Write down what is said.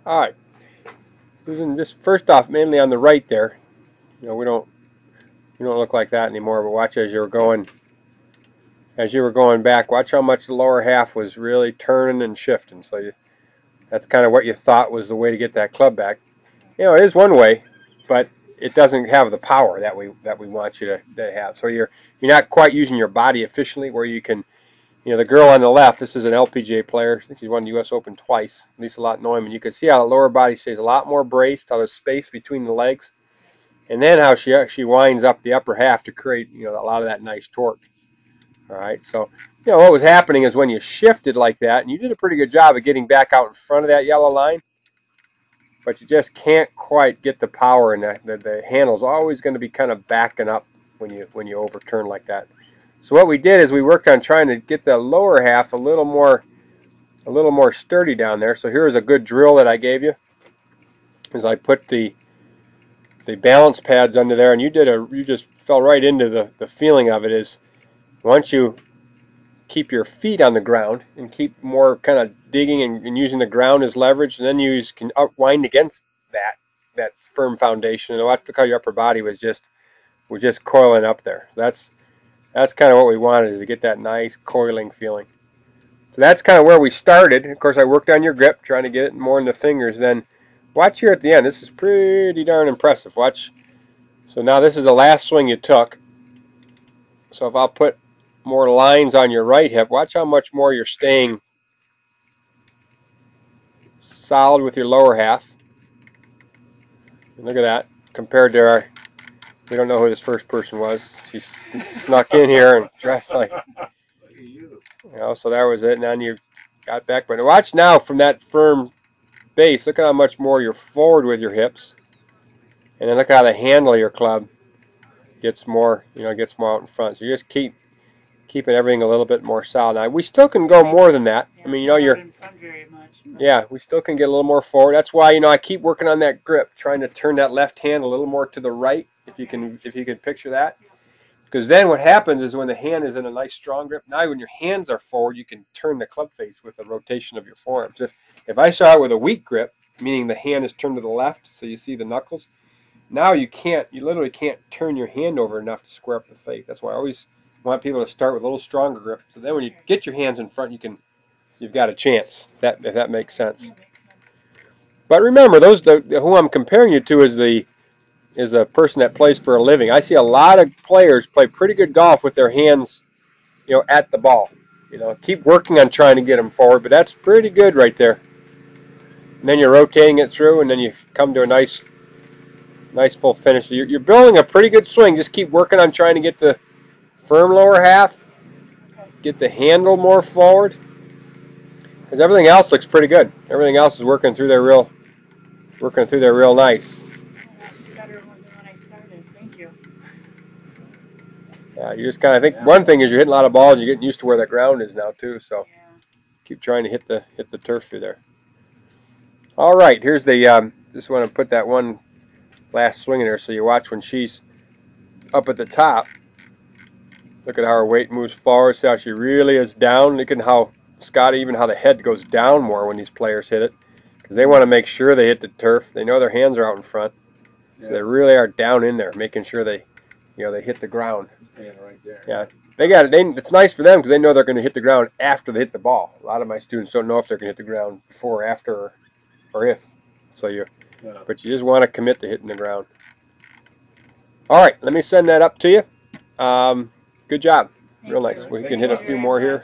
All right. Just first off, mainly on the right there. You know, we don't look like that anymore. But watch as you were going back. Watch how much the lower half was really turning and shifting. So that's kind of what you thought was the way to get that club back. You know, it is one way, but it doesn't have the power that we want you to have. So you're not quite using your body efficiently where you can. You know, the girl on the left, this is an LPGA player. I think she's won the U.S. Open twice, Lisa Neumann. You can see how the lower body stays a lot more braced, how there's space between the legs, and then how she actually winds up the upper half to create, you know, a lot of that nice torque. All right, so, you know, what was happening is when you shifted like that, and you did a pretty good job of getting back out in front of that yellow line, but you just can't quite get the power, and the handle's always going to be kind of backing up when you overturn like that. So what we did is we worked on trying to get the lower half a little more sturdy down there. So here's a good drill that I gave you. Is I put the balance pads under there, and you just fell right into the feeling of it. Is once you keep your feet on the ground and keep more kind of digging and using the ground as leverage, and then you can wind against that firm foundation. And watch, look how your upper body was just coiling up there. That's kind of what we wanted, is to get that nice coiling feeling. So that's kind of where we started. Of course, I worked on your grip, trying to get it more in the fingers. Then watch here at the end. This is pretty darn impressive. Watch. So now this is the last swing you took. So if I'll put more lines on your right hip, watch how much more you're staying solid with your lower half. And look at that, compared to our... We don't know who this first person was. She snuck in here and dressed like, you know, so that was it. And then you got back. But watch now from that firm base. Look at how much more you're forward with your hips. And then look how the handle of your club gets more, you know, gets more out in front. So you just keeping everything a little bit more solid. Now, we still can go more than that. I mean, you know, yeah, we still can get a little more forward. That's why, you know, I keep working on that grip, trying to turn that left hand a little more to the right. If you can picture that, because then what happens is when the hand is in a nice strong grip, now when your hands are forward, you can turn the club face with the rotation of your forearms. If I start with a weak grip, meaning the hand is turned to the left, so you see the knuckles, now you literally can't turn your hand over enough to square up the face. That's why I always want people to start with a little stronger grip. So then when you get your hands in front, you've got a chance. If that makes sense. But remember, who I'm comparing you to is a person that plays for a living. I see a lot of players play pretty good golf with their hands, you know, at the ball. You know, keep working on trying to get them forward, but that's pretty good right there. And then you're rotating it through, and then you come to a nice full finish. So you're building a pretty good swing. Just keep working on trying to get the firm lower half, get the handle more forward, because everything else looks pretty good. Everything else is working through there real nice. Yeah, you just kind of think one thing is you're hitting a lot of balls. You're getting used to where the ground is now too. So keep trying to hit the turf through there. All right, here's the. Just want to put that one last swing in there so you watch when she's up at the top. Look at how her weight moves forward. See how she really is down. Look at how Scotty, even how the head goes down more when these players hit it, because they want to make sure they hit the turf. They know their hands are out in front, so they really are down in there, making sure they hit the ground. Staying right there. Yeah, they got it. It's nice for them because they know they're going to hit the ground after they hit the ball. A lot of my students don't know if they're going to hit the ground before, or after, or if. So but you just want to commit to hitting the ground. All right, let me send that up to you. Good job. Real nice. We can hit a few more here.